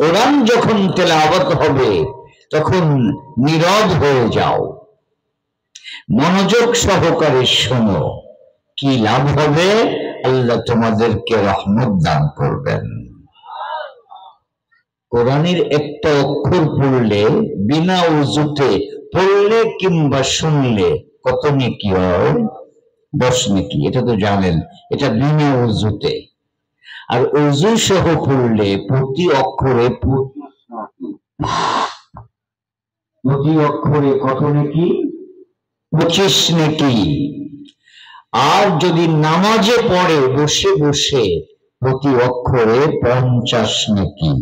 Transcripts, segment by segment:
কোরআন যখন তেলাওয়াত হবে তখন নীরব হয়ে যাও, মনোযোগ সহকারে শোনো, কি লাভ হবে? আল্লাহ তোমাদেরকে রহমত দান করবেন। কোরআনের একটা অক্ষর পড়লে বিনা উযুতে পড়লে কিংবা শুনলে কত নেকি হয়? 10 নেকি। এটা তো জানেন, এটা বিনা উযুতে। আর উযু সহ পড়লে প্রতি অক্ষরে কত নেকি? 25 নেকি। আর যদি নামাজে পড়ে বসে বসে প্রতি অক্ষরে 50 নেকি।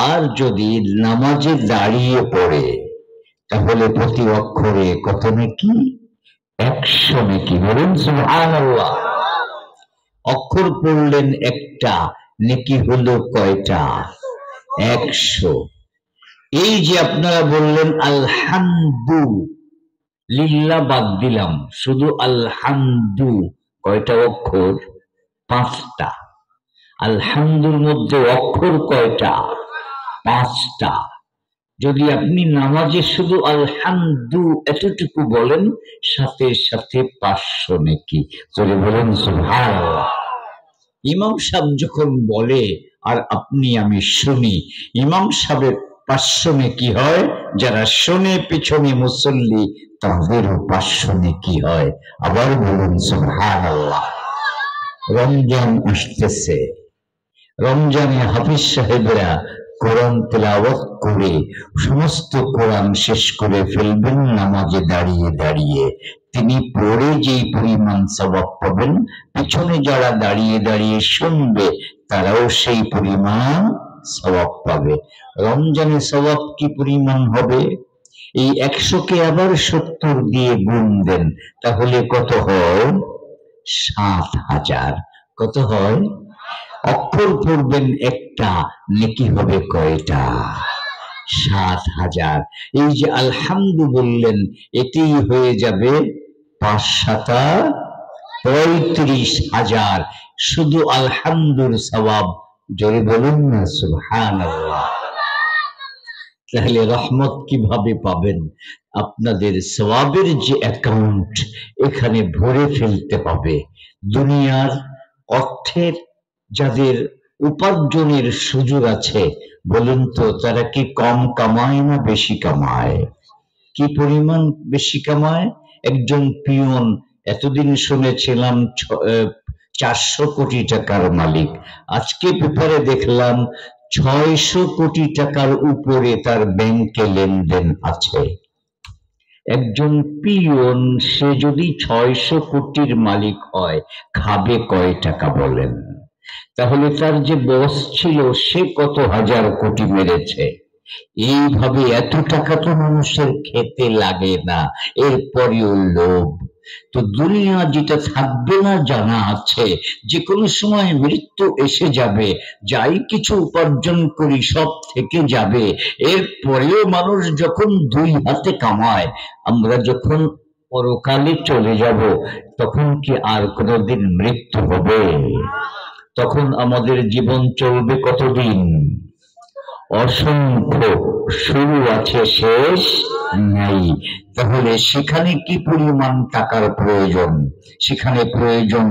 আর যদি নামাজে দাঁড়িয়ে পড়ে তাহলে প্রতি অক্ষরে কত নেকি? 100 নেকি। বলুন সুবহানাল্লাহ। অক্ষর পড়লেন একটা, নেকি হলো কয়টা? 100। এই যে আপনারা বললেন আলহামদু লিল্লাহ বাদ দিলাম, শুধু আলহামদু, কয়টা অক্ষর? 5টা। আলহামদুর মধ্যে অক্ষর কয়টা? 5টা। যদি আপনি নামাজে শুধু আলহামদু এতটুকু বলেন, সাথে সাথে 500 নেকি। চলে বলেন সুবহানাল্লাহ। ইমাম সাহেব যখন বলে আর আপনি আমি শুনি, ইমাম সাহেবের 500 নেকি হয়, যারা শুনে পিছনে মুসল্লি তাদেরও 500 নেকি হয়। আবার বলুন সুবহানাল্লাহ। রমজান আসতেছে, রমজানে হাফিজ সাহেবরা কোরআন তেলাওয়াত করে সমস্ত কোরআন শেষ করে ফেলবেন নামাজে দাঁড়িয়ে দাঁড়িয়ে। তিনি পড়ে যেই পরিমাণ সওয়াব পাবেন, পিছনে যারা দাঁড়িয়ে দাঁড়িয়ে শুনবে তারাও সেই পরিমাণ সওয়াব পাবে। রমজানে সওয়াব কি পরিমাণ হবে? এই 100কে আবার 70 দিয়ে গুণ দেন, তাহলে কত হয়? 7000। কত হয়? অক্ষর পড়বেন একটা, নেকি হবে কয়টা? 7000। এই যে আলহামদু বললেন, এটি হয়ে যাবে 5 7 35,000 শুধু আলহামদুর সওয়াব। জোরে বলুন না সুবহানাল্লাহ। তাহলে রহমত কিভাবে পাবেন? আপনাদের সওয়াবের যে অ্যাকাউন্ট এখানে ভরে ফেলতে হবে। দুনিয়ার অর্থের যাদের উপার্জনের সুযোগ আছে, বলুন তো তারা কি কম কামায় না বেশি কামায়? কি পরিমাণ বেশি কামায়? একজন পিয়ন এতদিন শুনেছিলাম 400 কোটি টাকার মালিক, আজকে পেপারে দেখলাম 600 কোটি টাকার উপরে তার ব্যাংকে লেনদেন আছে। একজন পিয়ন সে যদি 600 কোটির মালিক হয়, খাবে কয় টাকা বলেন? তাহলে তার যে বস ছিল সে কত হাজার কোটি মেরেছে। এইভাবে এত টাকা তো মানুষের খেতে লাগে না, এরপরেও লোভ। তো দুনিয়া যেটা থাকবে না জানা আছে, যে কোনো সময় মৃত্যু এসে যাবে, যাই কিছু উপার্জন করি সব থেকে যাবে। এরপরেও মানুষ যখন 2 হাতে কামায়, আমরা যখন পরকালে চলে যাব তখন কি আর কোনোদিন মৃত্যু হবে? তখন আমাদের জীবন চলবে কতদিন? অসংখ্য, শুরু আছে শেষ নাই। তাহলে সেখানে কি পরিমাণ টাকার প্রয়োজন? সেখানে প্রয়োজন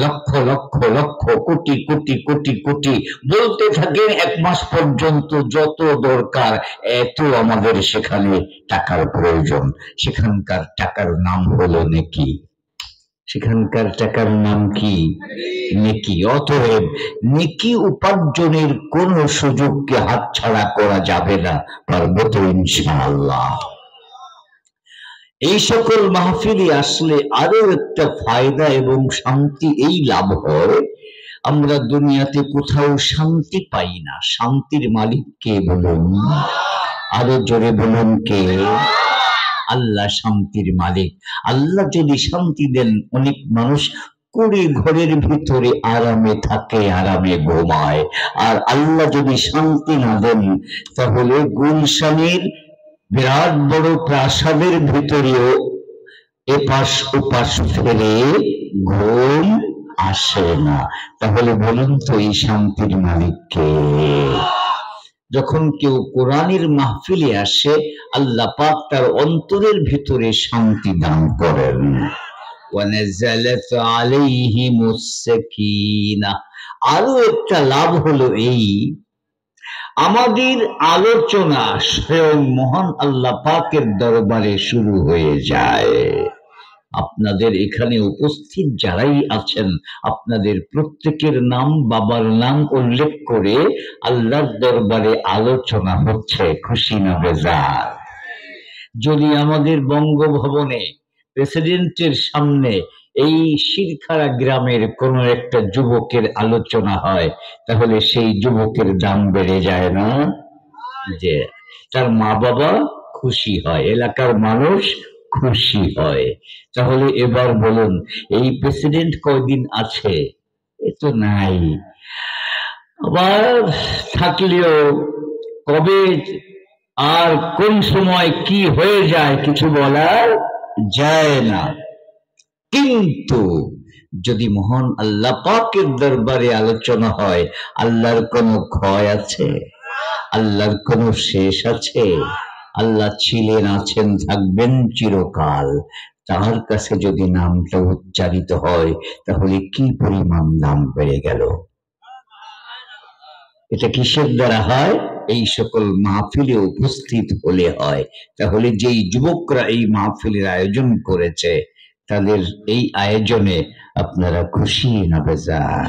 লক্ষ লক্ষ লক্ষ কোটি কোটি কোটি কোটি। বলতে থাকেন 1 মাস পর্যন্ত যত দরকার এত আমাদের সেখানে টাকার প্রয়োজন। সেখানকার টাকার নাম হলো নেকি। সেখানকার টাকার নাম কি? নেকি। অতএব নেকি উপার্জনের কোন সুযোগকে হাতছাড়া করা যাবে না, পারবো তো ইনশাআল্লাহ। এই সকল মাহফিলে আসলে আরো একটা ফায়দা এবং শান্তি এই লাভ হয়, আমরা দুনিয়াতে কোথাও শান্তি পাই না। শান্তির মালিক কে বলুন? আরো জোরে বলুন কে? আল্লাহ শান্তির মালিক। আল্লাহ যদি শান্তি দেন, অনেক মানুষ কুড়ি ঘরের ভিতরে আরামে থাকে, আরামে ঘুমায়। আর আল্লাহ যদি শান্তি না দেন, তাহলে গুলশানের বিরাট বড় প্রাসাদের ভিতরেও এপাশ ওপাশ ফেলে ঘুম আসে না। তাহলে বলুন তো এই শান্তির মালিক কে? যখন কেউ কোরআনের মাহফিলে আসে আল্লাহ পাক তার অন্তরের ভিতরে শান্তি দান করেন। ওয়ানাযালাত আলাইহিমুস সাকিনাহ। আরো একটা লাভ হলো এই, আমাদের আলোচনা স্বয়ং মহান আল্লাহ পাকের দরবারে শুরু হয়ে যায়। আপনাদের এখানে উপস্থিত যারাই আছেন আপনাদের প্রত্যেকের নাম, বাবার নাম উল্লেখ করে আল্লাহর দরবারে আলোচনা হচ্ছে, খুশি না বেজার? যদি আমাদের বঙ্গভবনে প্রেসিডেন্টের সামনে এই শিরখাড়া গ্রামের কোন একটা যুবকের আলোচনা হয় তাহলে সেই যুবকের দাম বেড়ে যায় না? যে তার মা বাবা খুশি হয়, এলাকার মানুষ খুশি হয়। তাহলে এবার বলুন, এই প্রেসিডেন্ট কয়দিন আছে? এ তো নাই। আবার থাকলেও কবে আর কোন সময় কি হয়ে যায় কিছু বলার যায় না। কিন্তু যদি মহান আল্লাহ পাকের দরবারে আলোচনা হয়, আল্লাহর কোনো ক্ষয় আছে? আল্লাহর কোনো শেষ আছে? আল্লাহ ছিলেন, আছেন, থাকবেন চিরকাল। তার কাছে যদি নামটা উচ্চারিত হয় তাহলে কি পরিমাণ দাম বেড়ে গেল। এটা কিসের দ্বারা হয়? এই সকল মাহফিলে উপস্থিত হলে হয়। তাহলে যেই যুবকরা এই মাহফিলের আয়োজন করেছে তাদের এই আয়োজনে আপনারা খুশি না বেজার?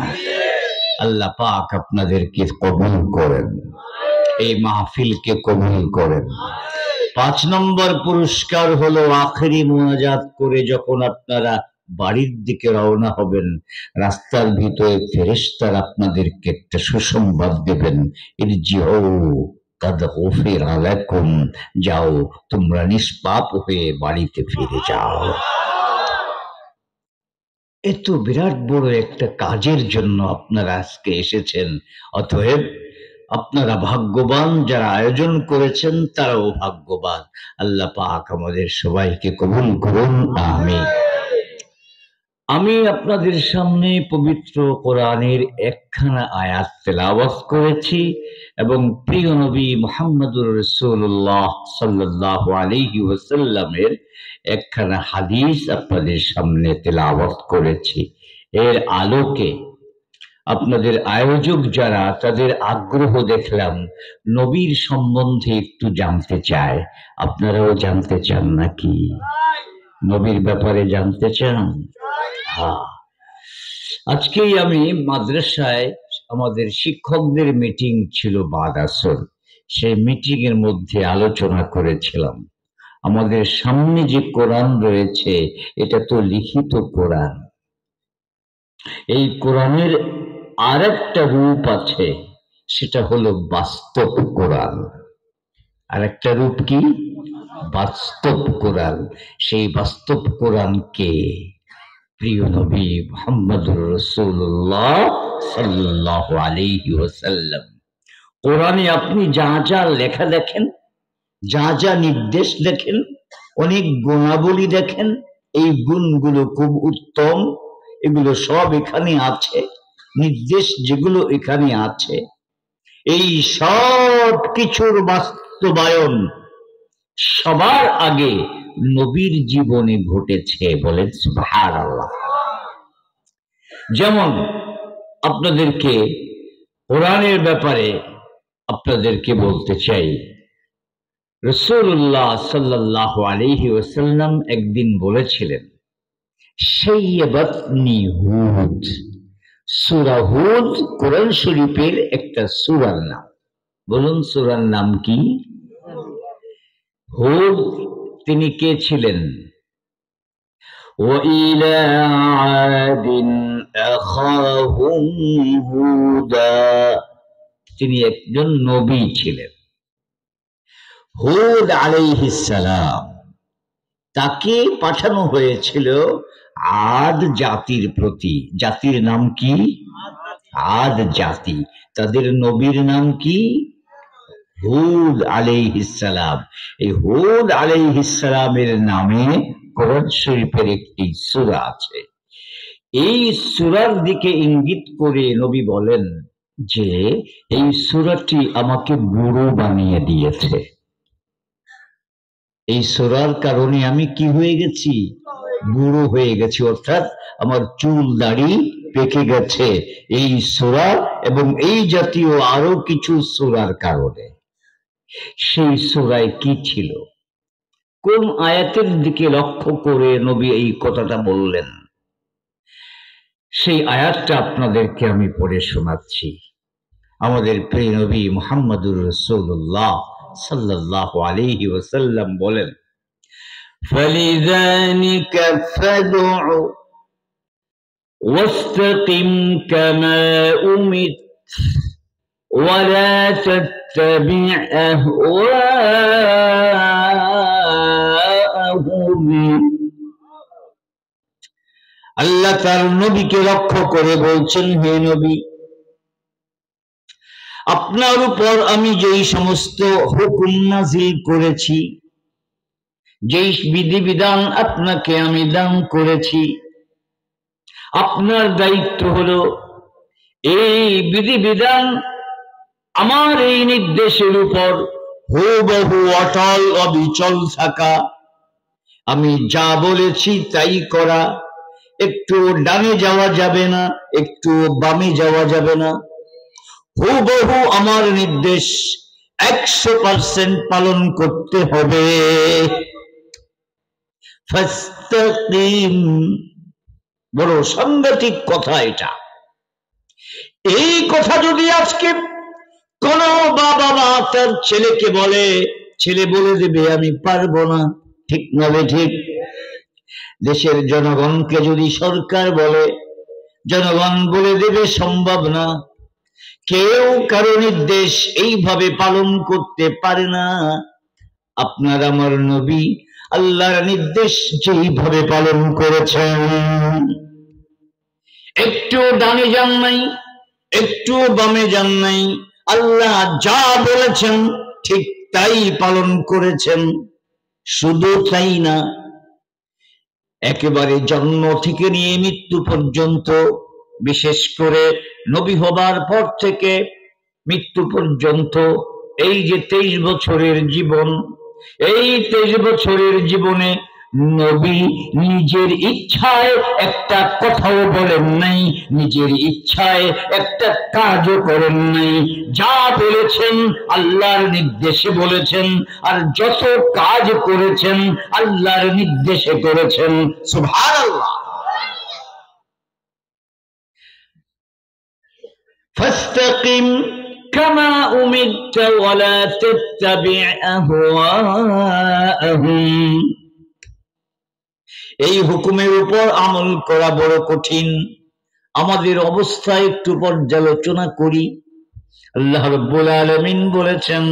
আল্লাহ পাক আপনাদেরকে কবুল করেন, এই মাহফিলকে কবুল করেন। 5 নম্বর পুরস্কার হলো আখেরি মুনাজাত করে যখন আপনারা বাড়ির দিকে রওনা হবেন, রাস্তার ভিতরে ফেরেশতারা আপনাদেরকে একটা সুসংবাদ দেবেন, ইরজিউ কাদ গুফিরা লাকুম, যাও তোমরা নিষ্পাপ হয়ে বাড়িতে ফিরে যাও। এত বিরাট বড় একটা কাজের জন্য আপনারা আজকে এসেছেন। অতএব আপনারা ভাগ্যবান, যারা আয়োজন করেছেন তারাও ভাগ্যবান। আল্লাহ পাক আমাদের সবাইকে কবুল করুন, আমিন। আমি আপনাদের সামনে পবিত্র কোরআনের একখানা আয়াত তেলাওয়াত করেছি এবং প্রিয় নবী মুহাম্মদুর রাসূলুল্লাহ সাল্লাল্লাহু আলাইহি ওয়াসাল্লামের একখানা হাদিস আপনাদের সামনে তেলাওয়াত করেছি। এর আলোকে আপনাদের আয়োজক যারা, তাদের আগ্রহ দেখলাম নবীর সম্বন্ধে একটু জানতে চায়। আপনারাও জানতে চান নাকি? নবীর ব্যাপারে জানতে চান? হ্যাঁ। আজকেই আমি মাদ্রাসায় আমাদের শিক্ষকদের মিটিং ছিল বাদ আসর, সেই মিটিং এর মধ্যে আলোচনা করেছিলাম আমাদের সামনে যে কোরআন রয়েছে এটা তো লিখিত কোরআন। এই কোরআনের আরেকটা রূপ আছে, সেটা হলো বাস্তব কোরআন। আরেকটা রূপ কি? বাস্তব কোরআন। সেই বাস্তব কোরআনকে প্রিয় নবী মুহাম্মদুর রাসূলুল্লাহ সাল্লাল্লাহু আলাইহি ওয়াসাল্লাম, কোরআনে আপনি যা যা লেখা দেখেন, যা যা নির্দেশ দেখেন, অনেক গুণাবলী দেখেন, এই গুণগুলো খুব উত্তম, এগুলো সব এখানে আছে। নির্দেশ যেগুলো এখানে আছে, এই সব কিছুর বাস্তবায়ন সবার আগে নবীর জীবনে ঘটেছে। বলেন সুবহানাল্লাহ। যেমন আপনাদেরকে কোরআনের ব্যাপারে আপনাদেরকে বলতে চাই, রাসূলুল্লাহ সাল্লাল্লাহু আলাইহি ওয়াসাল্লাম একদিন বলেছিলেন, শাইয়াবাতনি হুদ। সূরা হুদ কোরআন শরীফের একটা সূরার নাম। বলুন সূরার নাম কি? হুদ তিনি কে ছিলেন? وَإِلَى عَادٍ أَخَاهُمْ هُودًا, তিনি একজন নবী ছিলেন। হুদ আলাইহিস সালাম, তাকে পাঠানো হয়েছিল আদ জাতির প্রতি। জাতির নাম কি? আদ জাতি। তাদের নবীর নাম কি? হুদ আলাইহিস সালাম। এই হুদ আলাইহিস সালামের নামে কোরআন শরীফের একটি সূরা আছে। এই সূরার দিকে ইঙ্গিত করে নবী বলেন, যে এই সূরাটি আমাকে বুড়ো বানিয়ে দিয়েছে, এই সূরার কারণে আমি কি হয়ে গেছি, বুড়ো হয়ে গেছি, অর্থাৎ আমার চুল দাড়ি পেকে গেছে এই সূরা এবং এই জাতীয় আরো কিছু সূরার কারণে। সেই সূরায় কি ছিল, কোন আয়াতের দিকে লক্ষ্য করে নবী এই কথাটা বললেন, সেই আয়াতটা আপনাদেরকে আমি পড়ে শোনাচ্ছি। আমাদের প্রিয় নবী মুহাম্মদুর রাসূলুল্লাহ সাল্লাল্লাহু আলাইহি ওয়াসাল্লাম বলেন, فَلِذَلِكَ فَادْعُ وَاسْتَقِمْ كَمَا أُمِرْتَ وَلَا تَتَّبِعْ أَهْوَاءَهُمْ। আল্লাহ তার নবীকে লক্ষ্য করে বলছেন, হে নবী, আপনার উপর আমি যেই সমস্ত হুকুম নাযিল করেছি, যেই বিধিবিধান আপনাকে আমি দান করেছি, আপনার দায়িত্ব হলো এই বিধিবিধান, আমার এই নির্দেশের উপর হুবহু অটল অবিচল থাকা, আমি যা বলেছি তাই করা, একটু ডানে যাওয়া যাবে না, একটু বামে যাওয়া যাবে না, হুবহু আমার নির্দেশ 100% পালন করতে হবে। ফাস্তাকিম, বড় সাংঘাতিক কথা এটা। এই কথা যদি আজকে কোন বাবা মা তার ছেলেকে বলে, ছেলে বলে দেবে আমি পারবো না, ঠিক না ঠিক? দেশের জনগণকে যদি সরকার বলে, জনগণ বলে দেবে সম্ভব না, কেউ কারো নির্দেশ এইভাবে পালন করতে পারে না। আপনার আমার নবী আল্লাহর নির্দেশ যেইভাবে পালন করেছেন, একটু ডানে যান নাই, একটু বামে যান নাই, আল্লাহ যা বলেছেন ঠিক তাই পালন করেছেন। শুধু তাই না, একেবারে জন্ম থেকে নিয়ে মৃত্যু পর্যন্ত, বিশেষ করে নবী হবার পর থেকে মৃত্যু পর্যন্ত এই যে 23 বছরের জীবন, এই 23 বছরের জীবনে নবী নিজের ইচ্ছায় একটা কথাও বলেন নাই, নিজের ইচ্ছায় একটা কাজও করেন নাই। যা বলেছেন আল্লাহর নির্দেশে বলেছেন, আর যত কাজ করেছেন আল্লাহর নির্দেশে করেছেন। সুবহানাল্লাহ। ফাস্তাকিম কামা উমিরতা ওয়ালা তাত্তাবি' আহওয়াআহুম। এই হুকুমের উপর আমল করা বড় কঠিন। আমাদের অবস্থা একটু পর্যালোচনা করি। আল্লাহ রাব্বুল আলামিন বলেছেন,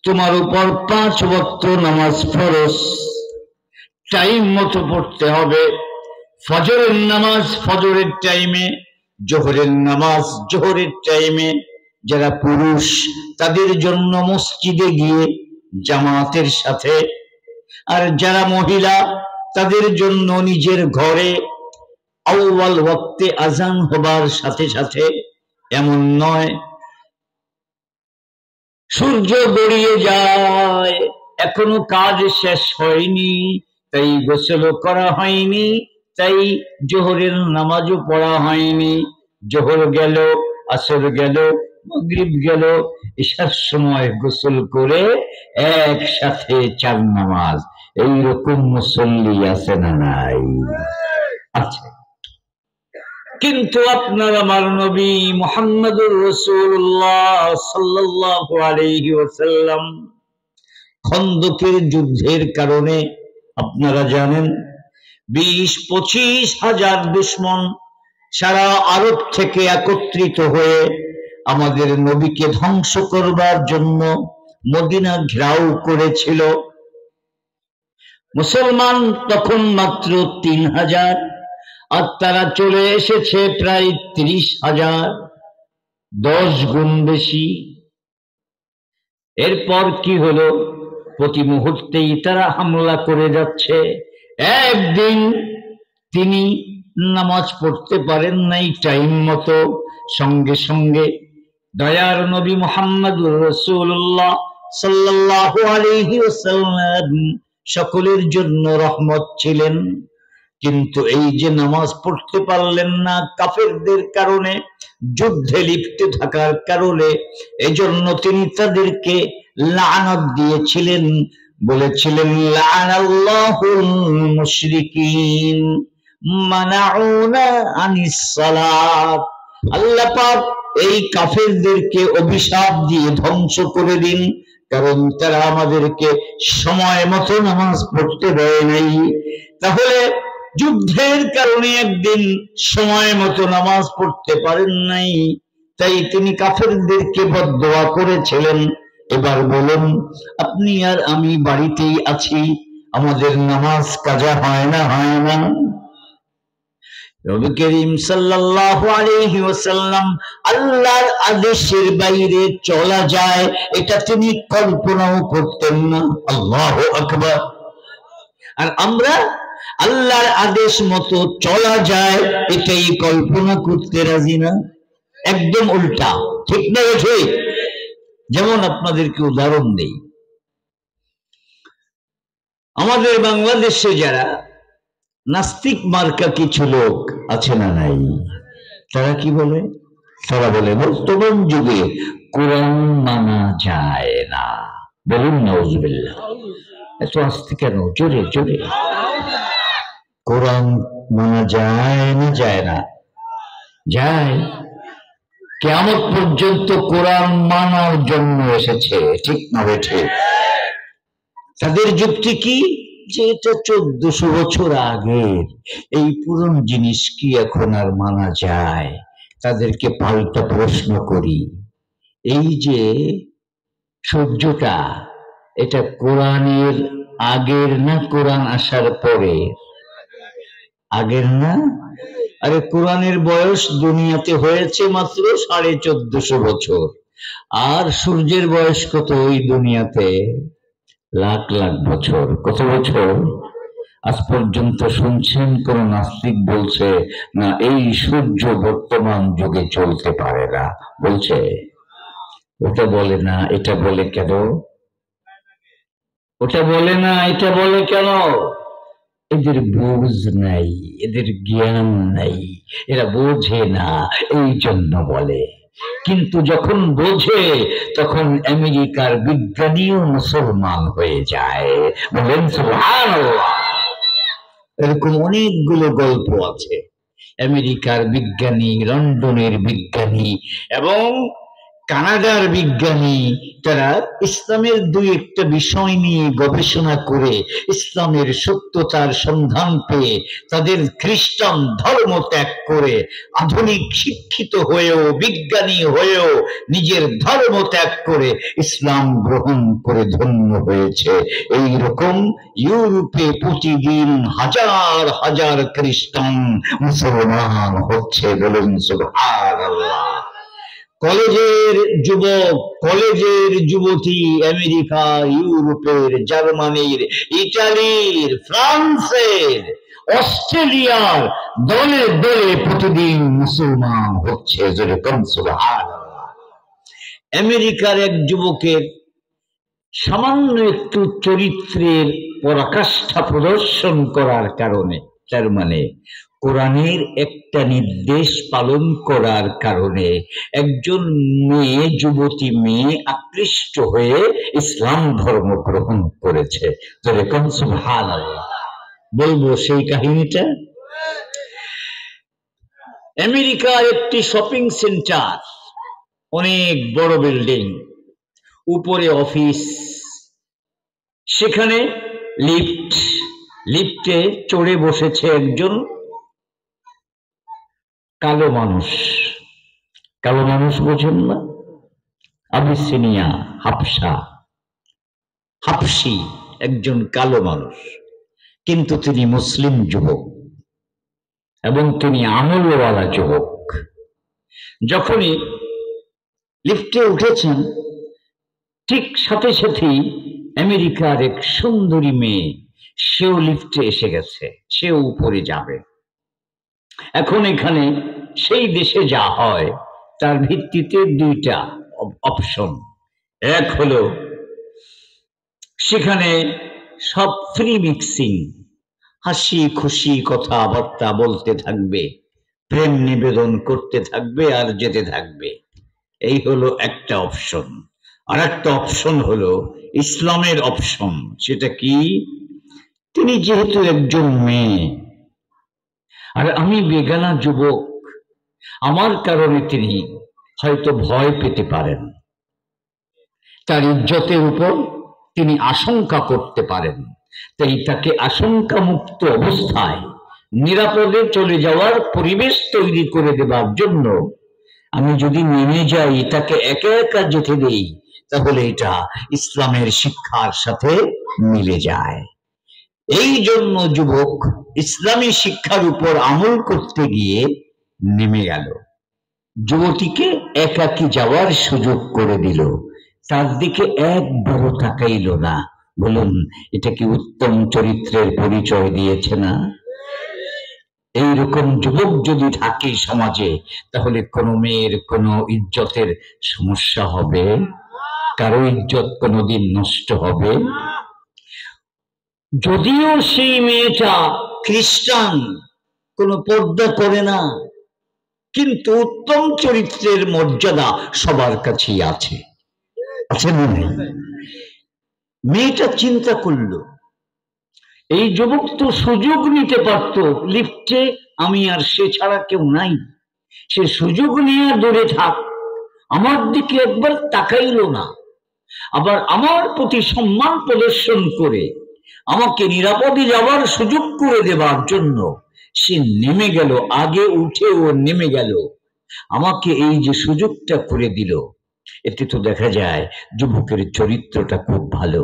তোমার উপর 5 ওয়াক্ত নামাজ ফরজ, টাইম মতো পড়তে হবে। ফজরের নামাজ ফজরের টাইমে, জোহরের নামাজ জোহরের টাইমে। যারা পুরুষ তাদের জন্য মসজিদে গিয়ে জামাতের সাথে, আর যারা মহিলা তাদের জন্য নিজের ঘরে আউয়াল ওয়াক্তে আজান হবার সাথে সাথে। এমন নয় সূর্য গড়িয়ে যায়, এখনো কাজ শেষ হয়নি, তাই গোসল করা হয়নি, তাই জোহরের নামাজও পড়া হয়নি। জোহর গেল, আসর গেল, মাগরিব গেল, ঈশার সময় গোসল করে একসাথে 4 নামাজ। এইরকম মুসল্লি আছে না নাই? আচ্ছা, কিন্তু আপনার আমার নবী মুহাম্মদুর রাসূলুল্লাহ সাল্লাল্লাহু আলাইহি ওয়াসাল্লাম খন্দকের যুদ্ধের কারণে, আপনারা জানেন 20-25 হাজার দুশমন সারা আরব থেকে একত্রিত হয়ে আমাদের নবীকে ধ্বংস করবার জন্য মদিনা ঘেরাও করেছিল। মুসলমান তখন মাত্র 3000, আর তারা চলে এসেছে প্রায় 30,000, 10 গুণ বেশি। এরপর কি হলো, প্রতি মুহূর্তেই তারা হামলা করে যাচ্ছে। একদিন তিনি নামাজ পড়তে পারেন নাই টাইম মতো, সঙ্গে সঙ্গে দয়ার নবী মুহাম্মদুর রাসূলুল্লাহ সাল্লাল্লাহু আলাইহি ওয়াসাল্লাম সকলের জন্য রহমত ছিলেন। কিন্তু এই যে নামাজ পড়তে পারলেন না কাফেরদের কারণে, যুদ্ধে লিপ্ত থাকার কারণে, এজন্য তিনি তাদেরকে লানত দিয়েছিলেন, বলেছিলেন লানাল্লাহুল মুশরিকিন মানাউনা আনিস সালাত। আল্লাহ পাক এই কাফেরদেরকে অভিশাপ দিয়ে ধ্বংস করে দিন, কারণ তারা আমাদেরকে সময় মতো নামাজ পড়তে দেয় নাই। তাহলে যুদ্ধের কারণে একদিন সময় মতো নামাজ পড়তে পারেন নাই, তাই তিনি কাফেরদেরকে বদদোয়া করেছিলেন। এবার বলুন, আপনি আর আমি বাড়িতেই আছি, আমাদের নামাজ কাজা হয় না, হয় না? নবী করিম সাল্লাল্লাহু আলাইহি ওয়াসাল্লাম আল্লাহর আদেশের বাইরে চলা যায় এটা তিনি কল্পনাও করতেন না। আল্লাহু আকবার। আর আমরা আল্লাহর আদেশ মতো চলা যায় এটাই কল্পনা করতে রাজি না, একদম উল্টা। ঠিক না ঠিক? যেমন আপনাদেরকে উদাহরণ দেই, আমাদের বাংলাদেশে যারা নাস্তিক মার্কা কিছু লোক আছে না নাই, তারা কি বলে? তারা বলে বর্তমান যুগে কোরআন মানা যায় না। বলুন নাউজুবিল্লাহ। এত আস্তে কেন? জোরে জোরে। কোরআন মানা যায় না? যায় না? যায়। কিয়ামত পর্যন্ত কোরআন মানার জন্য এসেছে, ঠিক না ঠিক? তাদের যুক্তি কি? যে এটা 1400 বছর আগের, এই পুরনো জিনিস কি এখন আর মানা যায়? তাদেরকে পাল্টা প্রশ্ন করি, এই যে সূর্যটা, এটা কোরআনের আগের না কোরআন আসার পরে? আগের না? আরে কোরআনের বয়স দুনিয়াতে হয়েছে মাত্র 1450 বছর, আর সূর্যের বয়স কত ওই দুনিয়াতে? লাখ লাখ বছর। কত বছর? আজ পর্যন্ত শুনছেন কোন নাস্তিক বলছে না এই সূর্য বর্তমান যুগে চলতে পারে না? বলছে? ওটা বলে না, এটা বলে কেন? ওটা বলে না, এটা বলে কেন? এদের বুঝ নাই, এদের জ্ঞান নাই, এরা বোঝে না, এই জন্য বলে। কিন্তু যখন বোঝে তখন আমেরিকার বিজ্ঞানীও মুসলমান হয়ে যায়। বলেন সুবহানাল্লাহ। এরকম অনেকগুলো গল্প আছে। আমেরিকার বিজ্ঞানী, লন্ডনের বিজ্ঞানী এবং কানাডার বিজ্ঞানী, তারা ইসলামের দুই একটা বিষয় নিয়ে গবেষণা করে ইসলামের সত্যতার সন্ধান পেয়ে তাদের খ্রিস্টান ধর্ম ত্যাগ করে আধুনিক শিক্ষিত হয়েও, বিজ্ঞানী হয়েও নিজের ধর্ম ত্যাগ করে ইসলাম গ্রহণ করে ধন্য হয়েছে। এই রকম ইউরোপে প্রতিদিন হাজার হাজার খ্রিস্টান মুসলমান হচ্ছে। বলুন সুবহানাল্লাহ। কলেজের যুবক, কলেজের যুবতী আমেরিকা, ইউরোপের, জার্মানির, ইটালির, ফ্রান্সের, অস্ট্রেলিয়ার দলে দলে প্রতিদিন মুসলমান হচ্ছে। যেরকম সুবহানাল্লাহ। আমেরিকার এক যুবকের সামান্য একটু চরিত্রের পরাকাষ্ঠা প্রদর্শন করার কারণে, তার মানে কোরআনের একটা নির্দেশ পালন করার কারণে একজন মেয়ে, যুবতী মেয়ে আকৃষ্ট হয়ে ইসলাম ধর্ম গ্রহণ করেছে। যেরকম সুবহানাল্লাহ। বলবো সেই কাহিনীটা? আমেরিকার একটি শপিং সেন্টার, অনেক বড় বিল্ডিং, উপরে অফিস, সেখানে লিফট, লিফটে চড়ে বসেছে একজন কালো মানুষ। কালো মানুষ বোঝেন না? আবিসিনিয়া, হাবশা, হাবশি একজন কালো মানুষ, কিন্তু তিনি মুসলিম যুবক এবং তিনি আমলওয়ালা যুবক। যখনই লিফটে উঠেছেন ঠিক সাথে সাথেই আমেরিকার এক সুন্দরী মেয়ে, সেও লিফটে এসে গেছে, সেও উপরে যাবে। এখন এখানে সেই দেশে যা হয় তার ভিত্তিতে দুইটা অপশন। এক হলো সেখানে সব ফ্রি মিক্সিং, হাসি খুশি কথাবার্তা বলতে থাকবে, প্রেম নিবেদন করতে থাকবে আর যেতে থাকবে। এই হলো একটা অপশন। আর একটা অপশন হলো ইসলামের অপশন। সেটা কি? তিনি যেহেতু একজন মেয়ে আর আমি বেগানা যুবক, আমার কারণে তিনি হয়তো ভয় পেতে পারেন, তার ইজ্জতের উপর তিনি আশঙ্কা করতে পারেন। তাই তাকে আশঙ্কা মুক্ত অবস্থায় নিরাপদে চলে যাওয়ার পরিবেশ তৈরি করে দেবার জন্য আমি যদি নেমে যাই, তাকে একা একা যেতে দেই, তাহলে এটা ইসলামের শিক্ষার সাথে মিলে যায়। এই জন্য যুবক ইসলামী শিক্ষার উপর আমল করতে গিয়ে নেমে গেল, যুবতীকে একাকী যাওয়ার সুযোগ করে দিল, তার দিকে একবারও তাকাইল না। বলুন, এটা কি উত্তম চরিত্রের পরিচয় দিয়েছে না? এইরকম যুবক যদি থাকে সমাজে, তাহলে কোন মেয়ের কোন ইজ্জতের সমস্যা হবে? কারো ইজ্জত কোনদিন নষ্ট হবে? যদিও সেই মেয়েটা খ্রিস্টান, কোন পর্দা করে না, কিন্তু উত্তম চরিত্রের মর্যাদা সবার কাছেই আছে, আছে না? মেয়েটা চিন্তা করলো, এই যুবক তো সুযোগ নিতে পারত, লিফটে আমি আর সে ছাড়া কেউ নাই, সে সুযোগ নিয়ে দূরে থাক, আমার দিকে একবার তাকাইল না, আবার আমার প্রতি সম্মান প্রদর্শন করে আমাকে নিরাপদে যাওয়ার সুযোগ করে দেবার জন্য সে নেমে গেল, আগে উঠে ও নেমে গেল, আমাকে এই যে সুযোগটা করে দিল। এতে তো দেখা যায় যুবকের চরিত্রটা খুব ভালো।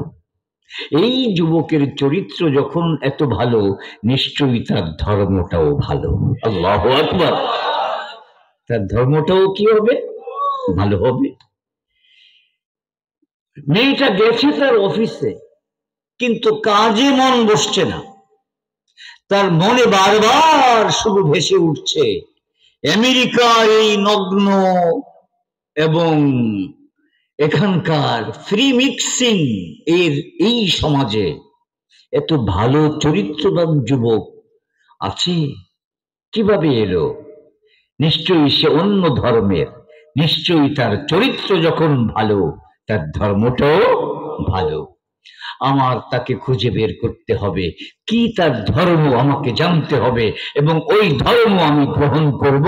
এই যুবকের চরিত্র যখন এত ভালো, নিশ্চয়ই তার ধর্মটাও ভালো। আল্লাহু আকবার। তার ধর্মটাও কি হবে? ভালো হবে। মেয়েটা গেছে তার অফিসে, কিন্তু কাজে মন বসছে না। তার মনে বারবার শুধু ভেসে উঠছে আমেরিকার এই নগ্ন এবং এখানকার ফ্রি মিক্সিং এর এই সমাজে এত ভালো চরিত্রবান যুবক আছে, কিভাবে এলো? নিশ্চয়ই সে অন্য ধর্মের, নিশ্চয়ই তার চরিত্র যখন ভালো, তার ধর্মটাও ভালো। আমার তাকে খুঁজে বের করতে হবে, কি তার ধর্ম আমাকে জানতে হবে, এবং ওই ধর্ম আমি গ্রহণ করব।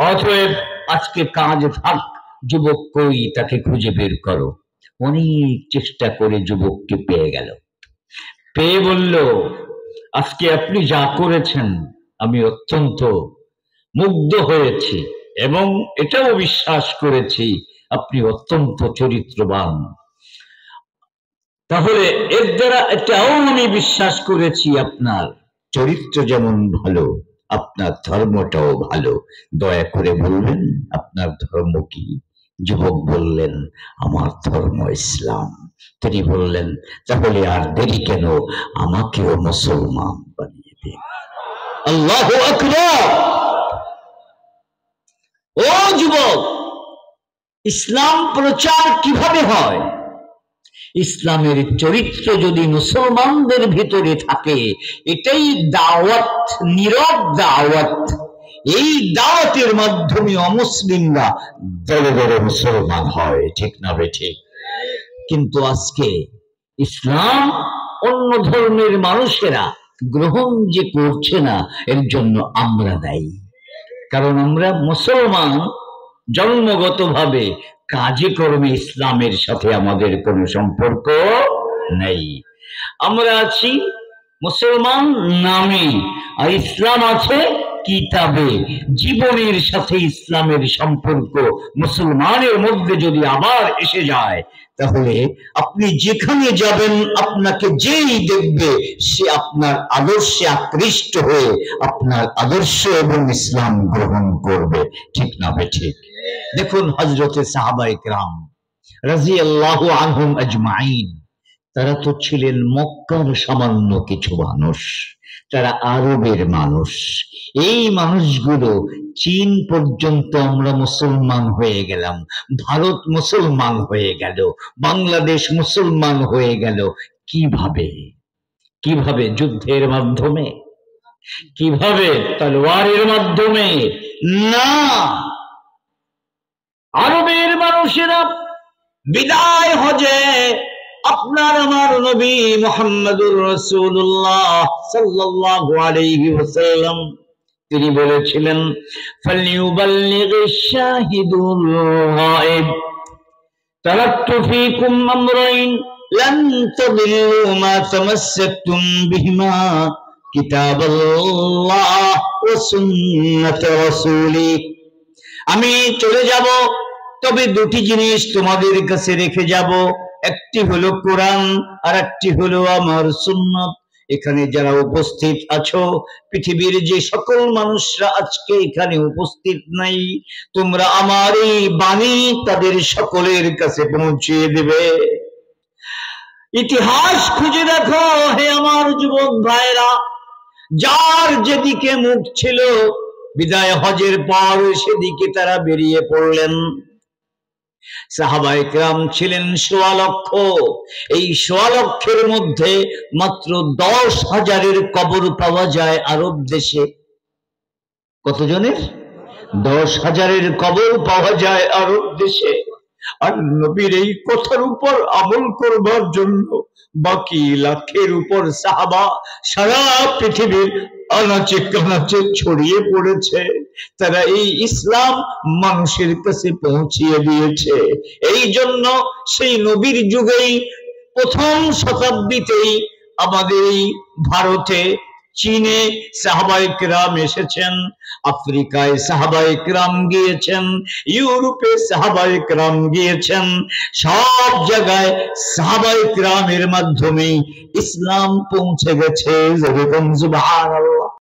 অতএব আজকে কাজ থাক, যুবক কই, তাকে খুঁজে বের করো। অনেক চেষ্টা করে যুবককে পেয়ে গেল, পেয়ে বলল, আজকে আপনি যা করেছেন আমি অত্যন্ত মুগ্ধ হয়েছি এবং এটাও বিশ্বাস করেছি আপনি অত্যন্ত চরিত্রবান। তাহলে এর দ্বারা এটাও আমি বিশ্বাস করেছি আপনার চরিত্র যেমন ভালো, আপনার ধর্মটাও ভালো। দয়া করে বলবেন আপনার ধর্ম কি? যুবক বললেন, আমার ধর্ম ইসলাম। তিনি বললেন, তাহলে আর দেরি কেন, আমাকেও মুসলমান বানিয়ে দিন। আল্লাহু আকবার। ও যুবক, ইসলাম প্রচার কিভাবে হয়? ইসলামের চরিত্র যদি মুসলমানদের ভিতরে থাকে, এটাই দাওয়াত, নীরব দাওয়াত। এই দাওয়াতের মাধ্যমে অমুসলিমরা দলে দলে মুসলমান হয়, ঠিক না বেঠিক? কিন্তু আজকে ইসলাম অন্য ধর্মের মানুষেরা গ্রহণ যে করছে না, এর জন্য আমরা দায়ী। কারণ আমরা মুসলমান জন্মগতভাবে, কাজে কর্মে ইসলামের সাথে আমাদের কোনো সম্পর্ক নেই। আমরা আছি মুসলমান নামে, আর ইসলাম আছে কিতাবে। জীবনের সাথে ইসলামের সম্পর্ক মুসলমানের মধ্যে যদি আবার এসে যায়, তাহলে আপনি যেখানে যাবেন আপনাকে যেই দেখবে সে আপনার আদর্শে আকৃষ্ট হয়ে আপনার আদর্শ এবং ইসলাম গ্রহণ করবে, ঠিক না বেঠিক? দেখুন হযরতে সাহাবায়ে কেরাম রাদিয়াল্লাহু আনহুম আজমাইন, তারা তো ছিলেন মক্কার সামান্য কিছু মানুষ, তারা আরবের মানুষ। এই মানুষগুলো চীন পর্যন্ত আমরা মুসলমান হয়ে গেলাম, ভারত মুসলমান হয়ে গেল, বাংলাদেশ মুসলমান হয়ে গেল। কিভাবে? কিভাবে? যুদ্ধের মাধ্যমে? কিভাবে? তলোয়ারের মাধ্যমে না। আরবের মানুষেরা বিদায় হজে আপনার আমার নবী মুহাম্মদুর রাসূলুল্লাহ সাল্লাল্লাহু আলাইহি ওয়াসাল্লাম তিনি বলেছিলেন, ফালইউবাল্লিগিশ শাহিদুল গায়ব, তারাকতু ফীকুম আমরাইন লান তাদিল্লু মা তামাসসাকতুম বিহিমা, কিতাবাল্লাহ ওয়া সুন্নাত রাসূলি। আমি চলে যাব, তবে দুটি জিনিস তোমাদের কাছে রেখে যাব, একটি হলো কোরআন আর একটি হলো আমার সুন্নাত। এখানে যারা উপস্থিত আছো, পৃথিবীর যে সকল মানুষরা আজকে এখানে উপস্থিত নাই, তোমরা আমার এই বাণী তাদের সকলের কাছে পৌঁছিয়ে দেবে। ইতিহাস খুঁজে দেখো হে আমার যুবক ভাইরা, যার যেদিকে মুখ ছিল বিদায় হজের পর সেদিকে তারা বেরিয়ে পড়লেন। সাহাবায়ে কেরাম ছিলেন ১৬ লক্ষ। এই ১৬ লক্ষের মধ্যে মাত্র ১০,০০০-এর কবর পাওয়া যায় আরব দেশে। কতজনের? ১০,০০০-এর কবর পাওয়া যায় আরব দেশে। আর নবীর এই কথার উপর আমল করবার জন্য বাকি লাখের উপর সাহাবা সারা পৃথিবীর আনাচে কানাচে ছড়িয়ে পড়েছে। তারা এই ইসলাম মানুষের কাছে পৌঁছিয়ে দিয়েছে। এই জন্য সেই নবীর যুগেই প্রথম শতাব্দীতেই আমাদের এই ভারতে, চীনে সাহাবায়ে কেরাম এসেছেন, আফ্রিকায় সাহাবায়ে কেরাম গিয়েছেন, ইউরোপে সাহাবায়ে কেরাম গিয়েছেন। সব জায়গায় সাহাবায়ে কেরামের মাধ্যমে ইসলাম পৌঁছে গেছে। সুবহানাল্লাহ।